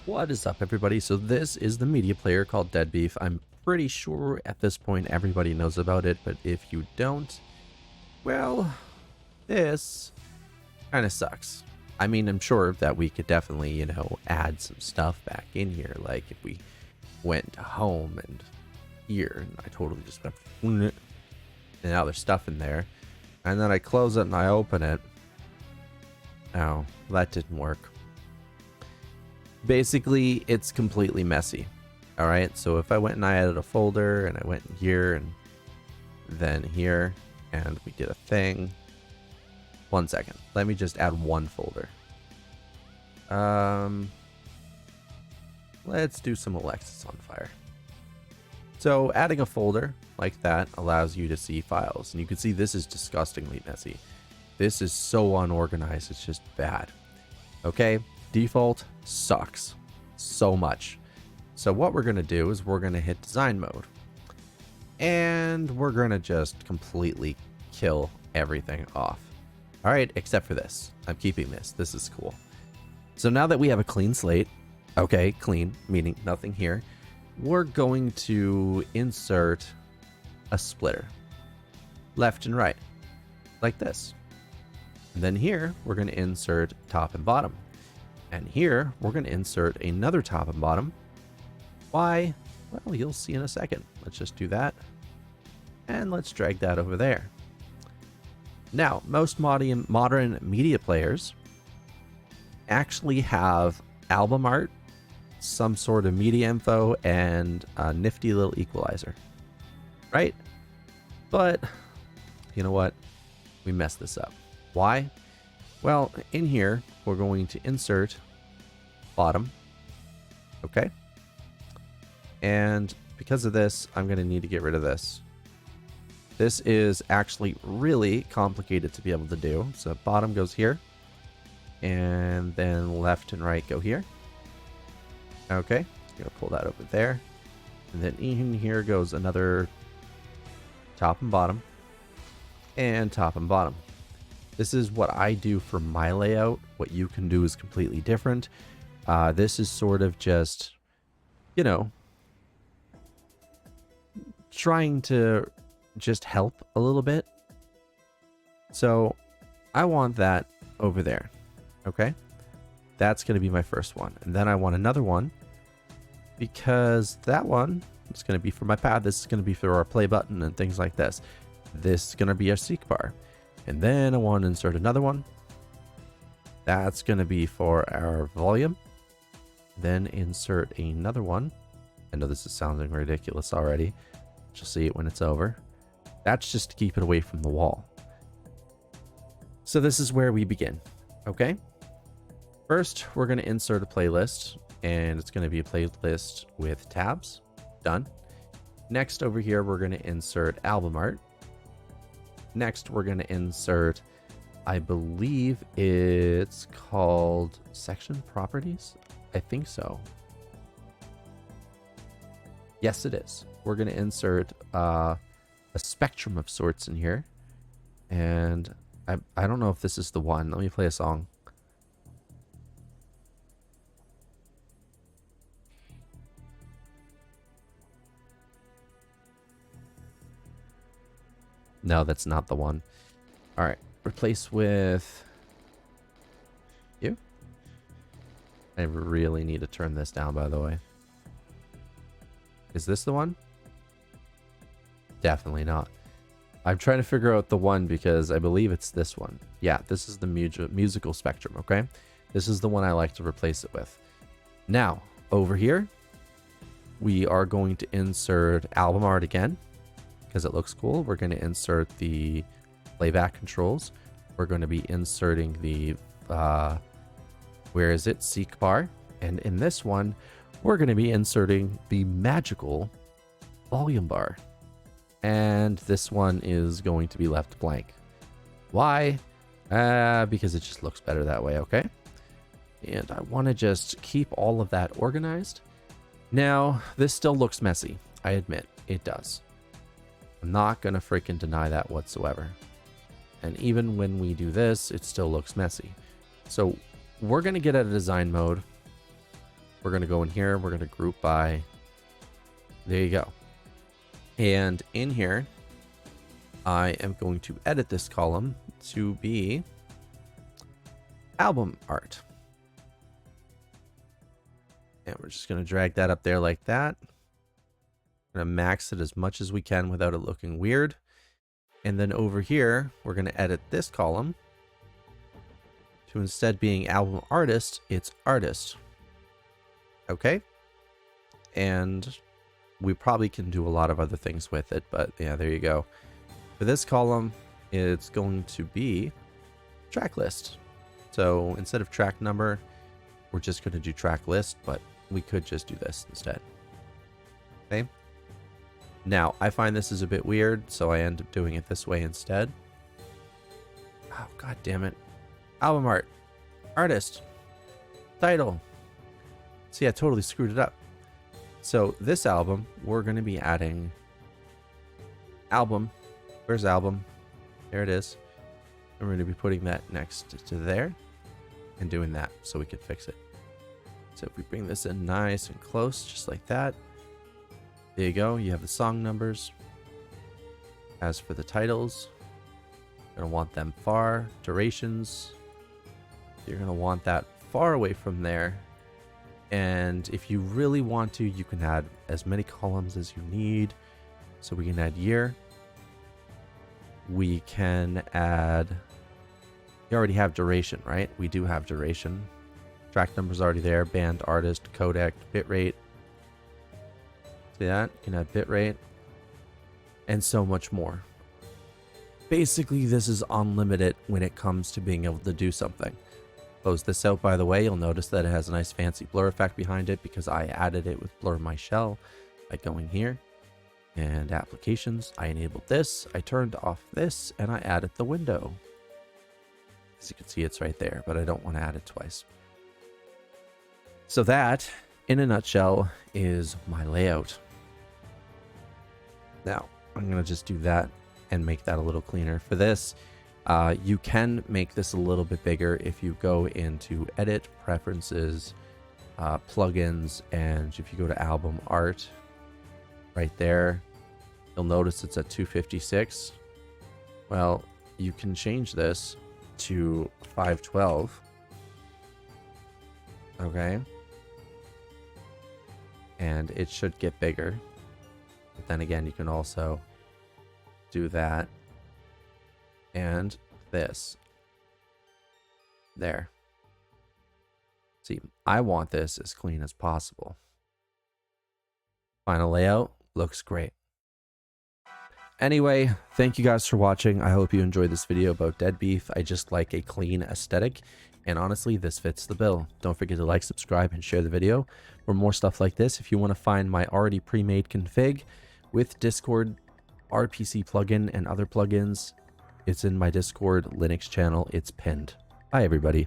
What is up, everybody? So this is the media player called DeaDBeeF. I'm pretty sure at this point everybody knows about it, but if you don't, well, this kind of sucks. I mean, I'm sure that we could definitely, add some stuff back in here. Like if we went to home and here, and I totally just went, and now there's stuff in there. And then I close it and I open it. Oh, that didn't work. Basically, it's completely messy. All right, so if I went and I added a folder and I went in here and then here and we did a thing. 1 second. Let me just add one folder. Let's do some Alexis on fire. So adding a folder like that allows you to see files, and you can see this is disgustingly messy. This is so unorganized, it's just bad. Okay, default sucks so much. So what we're gonna do is we're gonna hit design mode, and we're gonna just completely kill everything off. All right, except for this. I'm keeping this. This is cool. So now that we have a clean slate, okay, clean, meaning nothing here, we're going to insert a splitter, left and right, like this. And then here, we're going to insert top and bottom. And here, we're going to insert another top and bottom. Why? Well, you'll see in a second. Let's just do that. And let's drag that over there. Now, most modern media players actually have album art, some sort of media info, and a nifty little equalizer, right? But you know what? We messed this up. Why? Well, in here, we're going to insert bottom, okay? And because of this, I'm going to need to get rid of this. This is actually really complicated to be able to do. So bottom goes here, and then left and right go here. Okay, gonna pull that over there. And then in here goes another top and bottom, and top and bottom. This is what I do for my layout. What you can do is completely different. This is sort of just, trying to just help a little bit. So I want that over there. Okay, that's going to be my first one, and then I want another one because that one is going to be for my pad. This is going to be for our play button and things like this. This is going to be our seek bar, and then I want to insert another one. That's going to be for our volume. Then insert another one. I know this is sounding ridiculous already. You'll see it when it's over. That's just to keep it away from the wall. So this is where we begin. Okay. First, we're going to insert a playlist, and it's going to be a playlist with tabs. Done. Next, over here, we're going to insert album art. Next, we're going to insert, I believe it's called section properties. I think so. Yes, it is. We're going to insert a spectrum of sorts in here. And I don't know if this is the one. Let me play a song. No, that's not the one. All right, replace with you. I really need to turn this down, by the way. Is this the one? Definitely not. I'm trying to figure out the one because I believe it's this one. Yeah, this is the musical spectrum, okay? This is the one I like to replace it with. Now, over here, we are going to insert album art again because it looks cool. We're going to insert the playback controls. We're going to be inserting the, where is it? Seek bar. And in this one, we're going to be inserting the magical volume bar. And this one is going to be left blank. Why? Because it just looks better that way, okay? And I want to just keep all of that organized. Now, this still looks messy. I admit, it does. I'm not going to freaking deny that whatsoever. And even when we do this, it still looks messy. So we're going to get out of design mode. we're going to go in here. We're going to group by. There you go. And in here, I am going to edit this column to be album art. And we're just going to drag that up there like that. We're going to max it as much as we can without it looking weird. And then over here, we're going to edit this column to instead being album artist, it's artist. Okay. And we probably can do a lot of other things with it, but yeah, there you go. For this column, it's going to be track list. So instead of track number, we're just going to do track list, but we could just do this instead. Okay. Now, I find this is a bit weird, so I end up doing it this way instead. Oh, god damn it. Album art. Artist. Title. See, I totally screwed it up. So this album, we're going to be adding album. Where's album? There it is. And we're going to be putting that next to there and doing that so we can fix it. So if we bring this in nice and close, just like that. There you go. You have the song numbers. As for the titles, you're going to want them far. Durations, you're going to want that far away from there. And if you really want to, you can add as many columns as you need. So we can add year. We can add, you already have duration, right? We do have duration. Track number's already there. Band, artist, codec, bitrate. See that? You can add bitrate. And so much more. Basically, this is unlimited when it comes to being able to do something. Close this out, by the way. You'll notice that it has a nice fancy blur effect behind it because I added it with Blur My Shell by going here. And applications, I enabled this, I turned off this, and I added the window. As you can see, it's right there, but I don't want to add it twice. So that, in a nutshell, is my layout. Now, I'm going to just do that and make that a little cleaner. For this, you can make this a little bit bigger if you go into Edit, Preferences, Plugins, and if you go to Album Art, right there, you'll notice it's at 256. Well, you can change this to 512. Okay. And it should get bigger. But then again, you can also do that. And this. There. See, I want this as clean as possible. Final layout looks great. Anyway, thank you guys for watching. I hope you enjoyed this video about DeaDBeeF. I just like a clean aesthetic, and honestly, this fits the bill. Don't forget to like, subscribe, and share the video for more stuff like this. If you want to find my already pre-made config with Discord, RPC plugin, and other plugins, it's in my Discord Linux channel. It's pinned. Bye, everybody.